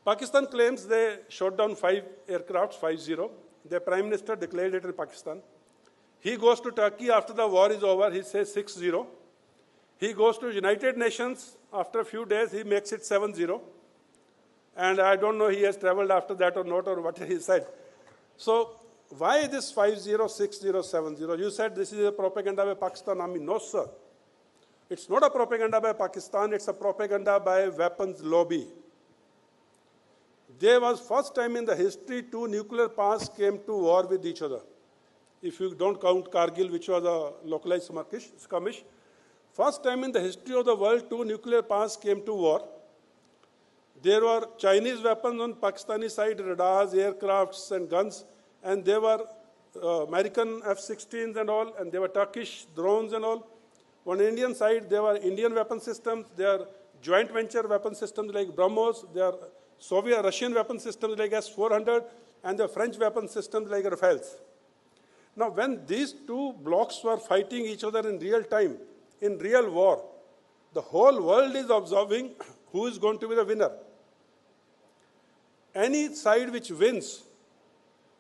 Pakistan claims they shot down 5 aircrafts, 5-0. Their Prime Minister declared it in Pakistan. He goes to Turkey after the war is over, he says 6-0. He goes to United Nations, after a few days he makes it 7-0. And I don't know he has traveled after that or not, or what he said. So why this 5-0, 6-0, 7-0? You said this is a propaganda by Pakistan Army. No, sir. It's not a propaganda by Pakistan, it's a propaganda by weapons lobby. There was first time in the history 2 nuclear powers came to war with each other. If you don't count Kargil, which was a localized skirmish. First time in the history of the world, 2 nuclear powers came to war. There were Chinese weapons on Pakistani side, radars, aircrafts and guns, and there were American F-16s and all, and there were Turkish drones and all. On the Indian side, there were Indian weapon systems, there are joint venture weapon systems like BrahMos, there are Soviet-Russian weapon systems like S-400, and the French weapon systems like Rafales. Now, when these 2 blocks were fighting each other in real time, in real war, the whole world is observing who is going to be the winner. Any side which wins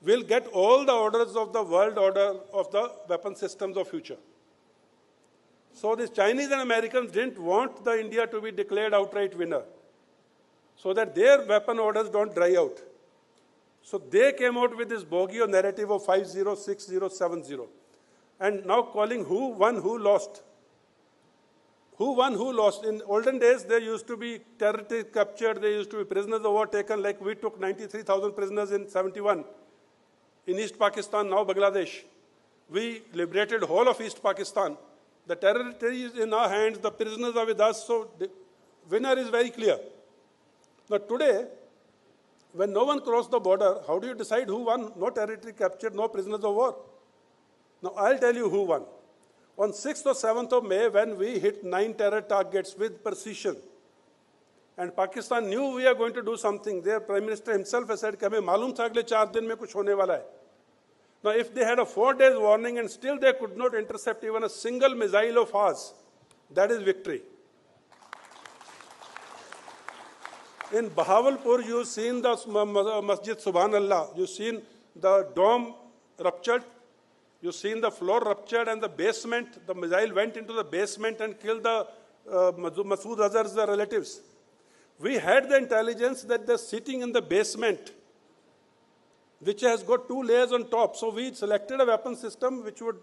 will get all the orders of the world order of the weapon systems of future. So the Chinese and Americans didn't want the India to be declared outright winner, so that their weapon orders don't dry out. So they came out with this bogie narrative of 5-0, 6-0, 7-0. And now calling who won, who lost. Who won, who lost. In olden days, there used to be territory captured, there used to be prisoners of war taken, like we took 93,000 prisoners in 71 in East Pakistan, now Bangladesh. We liberated whole of East Pakistan. The territory is in our hands, the prisoners are with us, so the winner is very clear. Now today, when no one crossed the border, how do you decide who won? No territory captured, no prisoners of war. Now I'll tell you who won. On 6th or 7th of May, when we hit 9 terror targets with precision, and Pakistan knew we are going to do something, their Prime Minister himself has said, कि हमें मालूम था अगले 4 दिन में कुछ होने वाला है. Now, if they had a 4 days warning and still they could not intercept even a single missile of ours, that is victory. In Bahawalpur, you've seen the Masjid Subhanallah, you've seen the dome ruptured, you've seen the floor ruptured and the basement, the missile went into the basement and killed the Masood Azhar's relatives. We had the intelligence that they're sitting in the basement, which has got 2 layers on top. So we selected a weapon system which would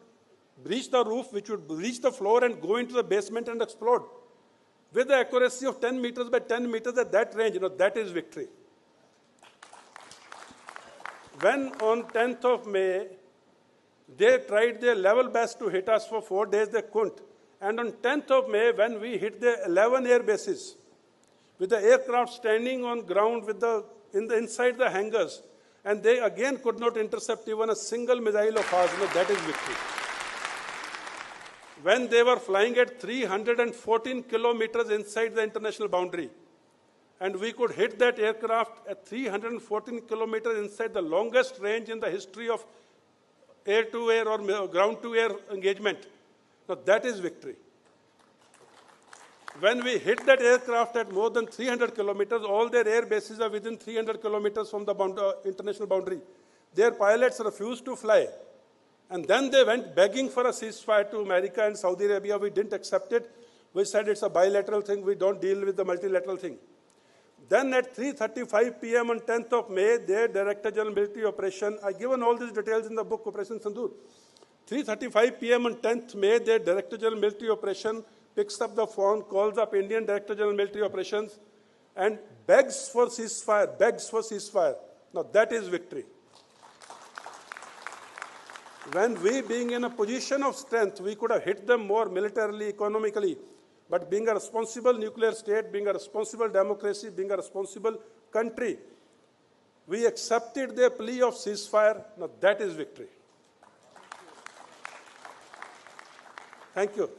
breach the roof, which would breach the floor and go into the basement and explode. With the accuracy of 10 meters by 10 meters at that range, that is victory. When on 10th of May, they tried their level best to hit us for 4 days, they couldn't. And on 10th of May, when we hit the 11 air bases, with the aircraft standing on ground with inside the hangars, and they again could not intercept even a single missile of ours, that is victory. When they were flying at 314 kilometers inside the international boundary, and we could hit that aircraft at 314 kilometers inside the longest range in the history of air-to-air or ground-to-air engagement, that is victory. When we hit that aircraft at more than 300 kilometers, all their air bases are within 300 kilometers from the international boundary. Their pilots refused to fly. And then they went begging for a ceasefire to America and Saudi Arabia. We didn't accept it. We said it's a bilateral thing. We don't deal with the multilateral thing. Then at 3:35 p.m. on 10th of May, their Director General Military Operation, I've given all these details in the book, Operation Sindoor. 3:35 p.m. on 10th May, their Director General Military Operation picks up the phone, calls up Indian Director General Military Operations, and begs for ceasefire. Now that is victory. When we, being in a position of strength, we could have hit them more militarily, economically, but being a responsible nuclear state, being a responsible democracy, being a responsible country, we accepted their plea of ceasefire. Now that is victory. Thank you.